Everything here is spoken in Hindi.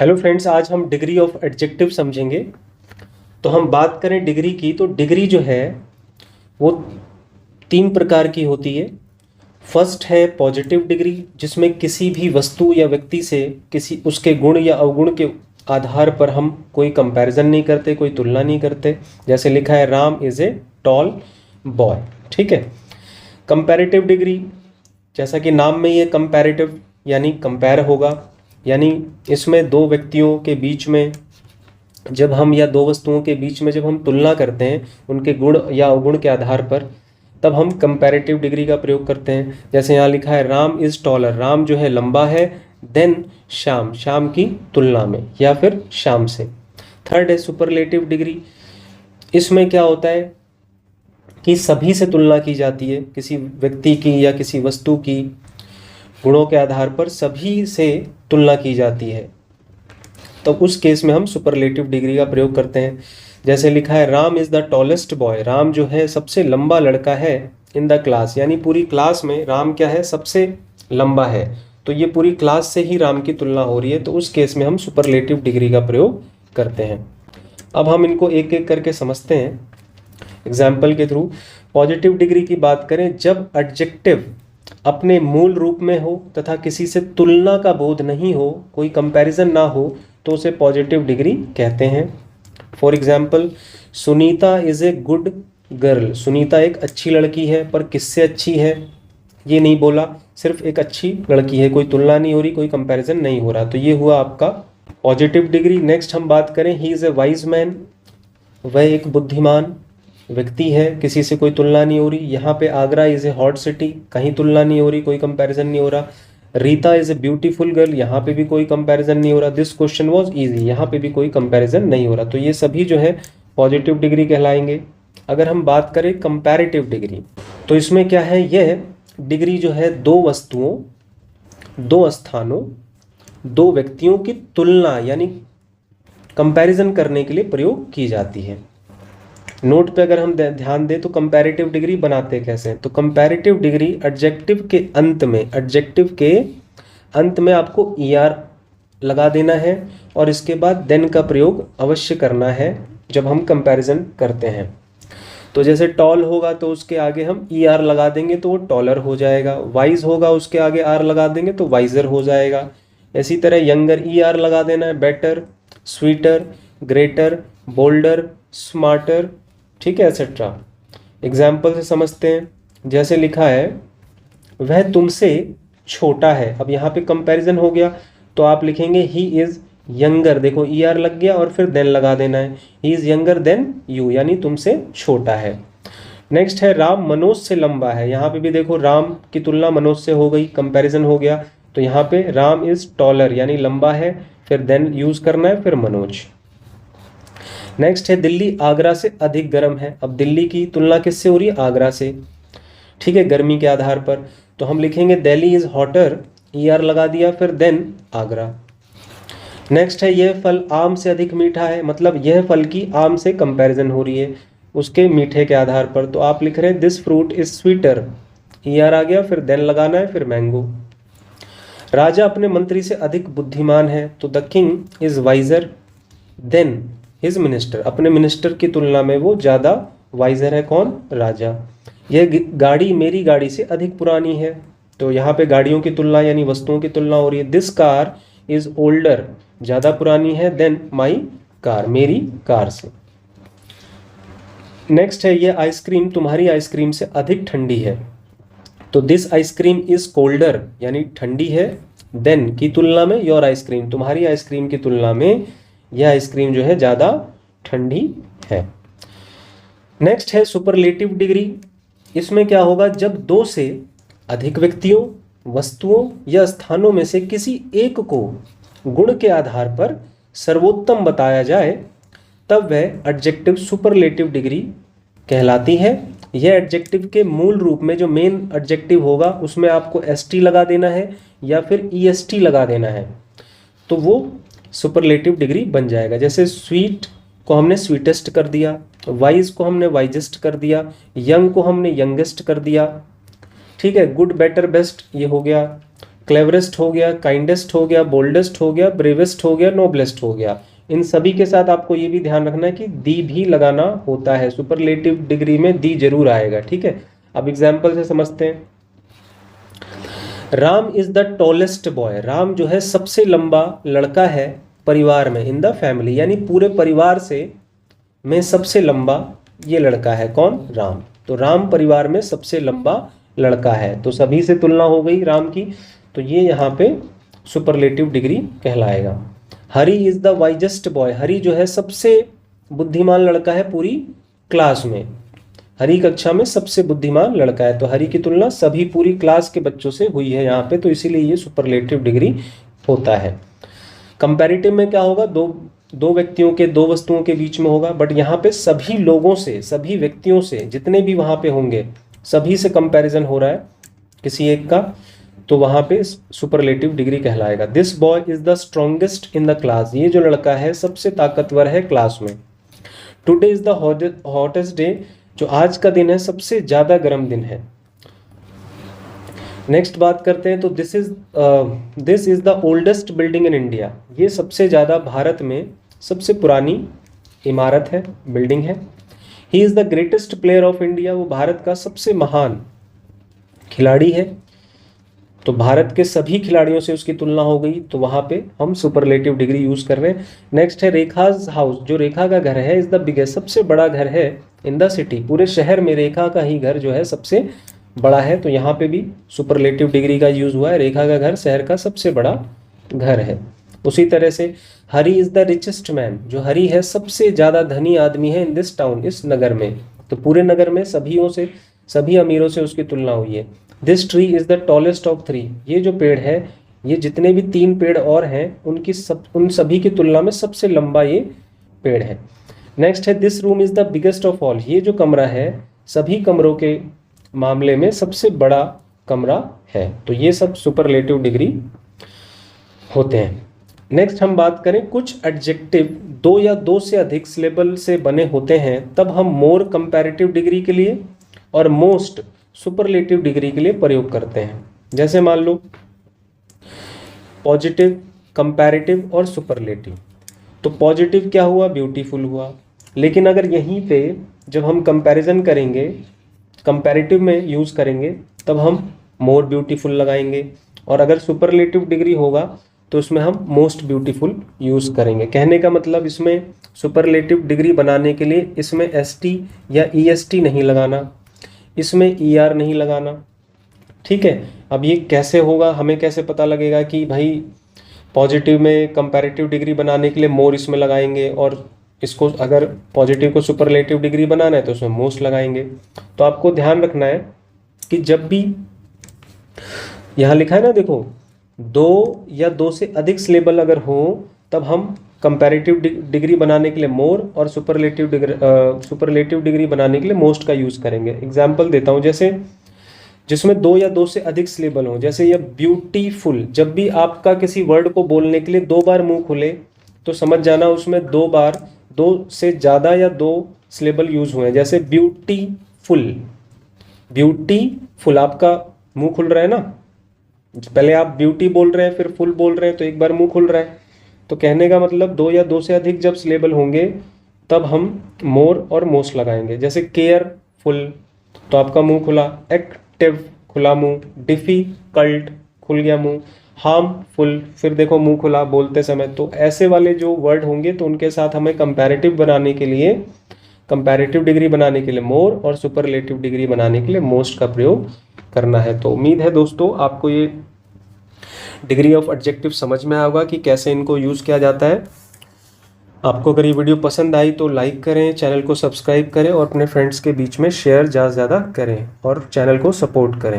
हेलो फ्रेंड्स, आज हम डिग्री ऑफ एडजेक्टिव समझेंगे। तो हम बात करें डिग्री की, तो डिग्री जो है वो तीन प्रकार की होती है। फर्स्ट है पॉजिटिव डिग्री, जिसमें किसी भी वस्तु या व्यक्ति से किसी उसके गुण या अवगुण के आधार पर हम कोई कंपैरिजन नहीं करते, कोई तुलना नहीं करते। जैसे लिखा है Ram is a tall boy, ठीक है। कंपैरेटिव डिग्री, जैसा कि नाम में ये कंपैरेटिव यानी कंपेयर होगा, यानी इसमें दो व्यक्तियों के बीच में जब हम या दो वस्तुओं के बीच में जब हम तुलना करते हैं उनके गुण या अवगुण के आधार पर, तब हम कंपैरेटिव डिग्री का प्रयोग करते हैं। जैसे यहाँ लिखा है राम इज़ टॉलर, राम जो है लंबा है, देन श्याम, श्याम की तुलना में या फिर श्याम से। थर्ड है सुपरलेटिव डिग्री। इसमें क्या होता है कि सभी से तुलना की जाती है, किसी व्यक्ति की या किसी वस्तु की गुणों के आधार पर सभी से तुलना की जाती है, तो उस केस में हम सुपरलेटिव डिग्री का प्रयोग करते हैं। जैसे लिखा है Ram is the tallest boy, Ram जो है सबसे लंबा लड़का है इन द क्लास, यानी पूरी क्लास में राम क्या है, सबसे लंबा है। तो ये पूरी क्लास से ही राम की तुलना हो रही है, तो उस केस में हम सुपरलेटिव डिग्री का प्रयोग करते हैं। अब हम इनको एक एक करके समझते हैं एग्जाम्पल के थ्रू। पॉजिटिव डिग्री की बात करें, जब एडजेक्टिव अपने मूल रूप में हो तथा किसी से तुलना का बोध नहीं हो, कोई कंपैरिजन ना हो, तो उसे पॉजिटिव डिग्री कहते हैं। For example, Sunita is a good girl, Sunita एक अच्छी लड़की है, पर किससे अच्छी है ये नहीं बोला, सिर्फ एक अच्छी लड़की है, कोई तुलना नहीं हो रही, कोई कंपैरिजन नहीं हो रहा, तो ये हुआ आपका पॉजिटिव डिग्री। नेक्स्ट हम बात करें, he is a wise man, वह एक बुद्धिमान व्यक्ति है, किसी से कोई तुलना नहीं हो रही। यहाँ पे Agra is a hot city, कहीं तुलना नहीं हो रही, कोई कंपैरिजन नहीं हो रहा। Rita is a beautiful girl, यहाँ पे भी कोई कंपैरिजन नहीं हो रहा। दिस क्वेश्चन वाज इजी, यहाँ पे भी कोई कंपैरिजन नहीं हो रहा। तो ये सभी जो है पॉजिटिव डिग्री कहलाएंगे। अगर हम बात करें कंपैरेटिव डिग्री, तो इसमें क्या है, यह डिग्री जो है दो वस्तुओं, दो स्थानों, दो व्यक्तियों की तुलना यानी कंपैरिजन करने के लिए प्रयोग की जाती है। नोट पे अगर हम ध्यान दें तो कंपैरेटिव डिग्री बनाते कैसे, तो कंपैरेटिव डिग्री एडजेक्टिव के अंत में, एडजेक्टिव के अंत में आपको ER लगा देना है और इसके बाद देन का प्रयोग अवश्य करना है जब हम कंपैरिजन करते हैं। तो जैसे टॉल होगा तो उसके आगे हम ER लगा देंगे तो वो टॉलर हो जाएगा, वाइज होगा उसके आगे R लगा देंगे तो वाइजर हो जाएगा। इसी तरह यंगर ER लगा देना है, better, sweeter, greater, bolder, smarter, ठीक है, एक्सेट्रा। एग्जाम्पल से समझते हैं, जैसे लिखा है वह तुमसे छोटा है, अब यहाँ पे कंपैरिजन हो गया तो आप लिखेंगे ही इज़ यंगर, देखो ER लग गया और फिर देन लगा देना है, he is younger than you, यानी तुमसे छोटा है। नेक्स्ट है राम मनोज से लंबा है, यहाँ पे भी देखो राम की तुलना मनोज से हो गई, कंपैरिजन हो गया, तो यहाँ पे राम इज़ टॉलर यानी लंबा है, फिर देन यूज करना है, फिर मनोज। नेक्स्ट है दिल्ली आगरा से अधिक गर्म है, अब दिल्ली की तुलना किससे हो रही है, आगरा से, ठीक है, गर्मी के आधार पर, तो हम लिखेंगे दिल्ली इज हॉटर, ER लगा दिया, फिर देन आगरा। नेक्स्ट है यह फल आम से अधिक मीठा है, मतलब यह फल की आम से कंपैरिजन हो रही है उसके मीठे के आधार पर, तो आप लिख रहे हैं this fruit is sweeter, ER आ गया, फिर देन लगाना है, फिर मैंगो। राजा अपने मंत्री से अधिक बुद्धिमान है, तो the king is visor then his minister, अपने मिनिस्टर की तुलना में वो ज़्यादा वाइजर है, कौन, राजा। यह गाड़ी मेरी गाड़ी से अधिक पुरानी है, तो यहाँ पे गाड़ियों की तुलना यानी वस्तुओं की तुलना हो रही है। दिस कार इज ओल्डर, ज़्यादा पुरानी है, देन माई कार, मेरी कार से। नेक्स्ट है यह आइसक्रीम तुम्हारी आइसक्रीम से अधिक ठंडी है, तो दिस आइसक्रीम इज कोल्डर यानी ठंडी है, देन की तुलना में योर आइसक्रीम, तुम्हारी आइसक्रीम की तुलना में यह आइसक्रीम जो है ज़्यादा ठंडी है। नेक्स्ट है सुपरलेटिव डिग्री। इसमें क्या होगा, जब दो से अधिक व्यक्तियों, वस्तुओं या स्थानों में से किसी एक को गुण के आधार पर सर्वोत्तम बताया जाए, तब वह एडजेक्टिव सुपरलेटिव डिग्री कहलाती है। यह एडजेक्टिव के मूल रूप में जो मेन एडजेक्टिव होगा उसमें आपको ST लगा देना है या फिर EST लगा देना है, तो वो सुपरलेटिव डिग्री बन जाएगा। जैसे स्वीट को हमने स्वीटेस्ट कर दिया, वाइज को हमने वाइजेस्ट कर दिया, यंग को हमने यंगेस्ट कर दिया, ठीक है, गुड बेटर बेस्ट ये हो गया, क्लेवरेस्ट हो गया, काइंडेस्ट हो गया, बोल्डेस्ट हो गया, ब्रेवेस्ट हो गया, नोबलेस्ट हो गया। इन सभी के साथ आपको ये भी ध्यान रखना है कि दी भी लगाना होता है, सुपरलेटिव डिग्री में दी जरूर आएगा, ठीक है। अब एग्जाम्पल से समझते हैं। Ram is the tallest boy, Ram जो है सबसे लंबा लड़का है परिवार में, इन द फैमिली, यानी पूरे परिवार से में सबसे लंबा ये लड़का है, कौन? राम। तो राम परिवार में सबसे लंबा लड़का है, तो सभी से तुलना हो गई राम की, तो ये यहाँ पे सुपरलेटिव डिग्री कहलाएगा। हरी इज द वाइजेस्ट बॉय, हरी जो है सबसे बुद्धिमान लड़का है पूरी क्लास में, हरी कक्षा में सबसे बुद्धिमान लड़का है, तो हरी की तुलना सभी पूरी क्लास के बच्चों से हुई है यहाँ पे, तो इसीलिए ये सुपरलेटिव डिग्री होता है। कंपैरेटिव में क्या होगा? दो व्यक्तियों के, दो वस्तुओं के बीच में होगा, बट यहाँ पे सभी लोगों से, सभी व्यक्तियों से, जितने भी वहाँ पे होंगे सभी से कंपैरिजन हो रहा है किसी एक का, तो वहाँ पे सुपरलेटिव डिग्री कहलाएगा। This boy is the strongest in the class, ये जो लड़का है सबसे ताकतवर है क्लास में। Today is the hottest day, जो आज का दिन है सबसे ज़्यादा गर्म दिन है। नेक्स्ट बात करते हैं, तो this is the oldest building in India, ये सबसे ज़्यादा भारत में सबसे पुरानी इमारत है, बिल्डिंग है। He is the greatest player of India, वो भारत का सबसे महान खिलाड़ी है, तो भारत के सभी खिलाड़ियों से उसकी तुलना हो गई, तो वहाँ पे हम सुपरलेटिव डिग्री यूज़ कर रहे हैं। नेक्स्ट है रेखाज हाउस, जो रेखा का घर है, इज़ द बिगेस्ट, सबसे बड़ा घर है इन द सिटी, पूरे शहर में रेखा का ही घर जो है सबसे बड़ा है, तो यहाँ पे भी सुपरलेटिव डिग्री का यूज़ हुआ है, रेखा का घर शहर का सबसे बड़ा घर है। उसी तरह से हरी इज़ द रिचेस्ट मैन, जो हरी है सबसे ज़्यादा धनी आदमी है इन दिस टाउन, इस नगर में, तो पूरे नगर में सभी अमीरों से उसकी तुलना हुई है। This tree is the tallest of three, ये जो पेड़ है, ये जितने भी 3 पेड़ और हैं उन सभी की तुलना में सबसे लंबा ये पेड़ है। नेक्स्ट है this room is the biggest of all, ये जो कमरा है सभी कमरों के मामले में सबसे बड़ा कमरा है, तो ये सब सुपरलेटिव डिग्री होते हैं। नेक्स्ट हम बात करें, कुछ एडजेक्टिव 2 या 2 से अधिक सिलेबल से बने होते हैं, तब हम मोर कंपैरेटिव डिग्री के लिए और मोस्ट सुपरलेटिव डिग्री के लिए प्रयोग करते हैं। जैसे मान लो पॉजिटिव, कंपैरेटिव और सुपरलेटिव, तो पॉजिटिव क्या हुआ? ब्यूटीफुल हुआ, लेकिन अगर यहीं पे जब हम कंपैरिजन करेंगे, कंपैरेटिव में यूज़ करेंगे, तब हम मोर ब्यूटीफुल लगाएंगे, और अगर सुपरलेटिव डिग्री होगा तो उसमें हम मोस्ट ब्यूटीफुल यूज़ करेंगे। कहने का मतलब इसमें सुपरलेटिव डिग्री बनाने के लिए इसमें एसटी या ईएसटी नहीं लगाना, इसमें ईआर नहीं लगाना, ठीक है। अब ये कैसे होगा, हमें कैसे पता लगेगा कि भाई पॉजिटिव में कंपैरेटिव डिग्री बनाने के लिए मोर इसमें लगाएंगे, और इसको अगर पॉजिटिव को सुपरलेटिव डिग्री बनाना है तो उसमें मोस्ट लगाएंगे। तो आपको ध्यान रखना है कि जब भी यहाँ लिखा है ना, देखो 2 या 2 से अधिक सिलेबल अगर हो, तब हम कंपैरेटिव डिग्री बनाने के लिए मोर और सुपरलेटिव डिग्री बनाने के लिए मोस्ट का यूज़ करेंगे। एग्जाम्पल देता हूँ, जैसे जिसमें 2 या 2 से अधिक सिलेबल हो, जैसे ये ब्यूटीफुल, जब भी आपका किसी वर्ड को बोलने के लिए 2 बार मुंह खुले तो समझ जाना उसमें 2 बार 2 से ज़्यादा या 2 सिलेबल यूज़ हुए हैं। जैसे ब्यूटीफुल, ब्यूटीफुल आपका मुंह खुल रहा है ना, पहले आप ब्यूटी बोल रहे हैं फिर फुल बोल रहे हैं, तो एक बार मुंह खुल रहा है, तो कहने का मतलब 2 या 2 से अधिक जब सिलेबल होंगे तब हम मोर और मोस्ट लगाएंगे। जैसे केयरफुल, तो आपका मुंह खुला, एक्टिव खुला मुंह, डिफिकल्ट खुल गया मुंह, हार्मफुल फिर देखो मुंह खुला बोलते समय। तो ऐसे वाले जो वर्ड होंगे तो उनके साथ हमें कंपैरेटिव डिग्री बनाने के लिए मोर और सुपरलेटिव डिग्री बनाने के लिए मोस्ट का प्रयोग करना है। तो उम्मीद है दोस्तों आपको ये डिग्री ऑफ एडजेक्टिव समझ में आएगा कि कैसे इनको यूज़ किया जाता है। आपको अगर ये वीडियो पसंद आई तो लाइक करें, चैनल को सब्सक्राइब करें और अपने फ्रेंड्स के बीच में शेयर ज़्यादा से ज़्यादा करें और चैनल को सपोर्ट करें।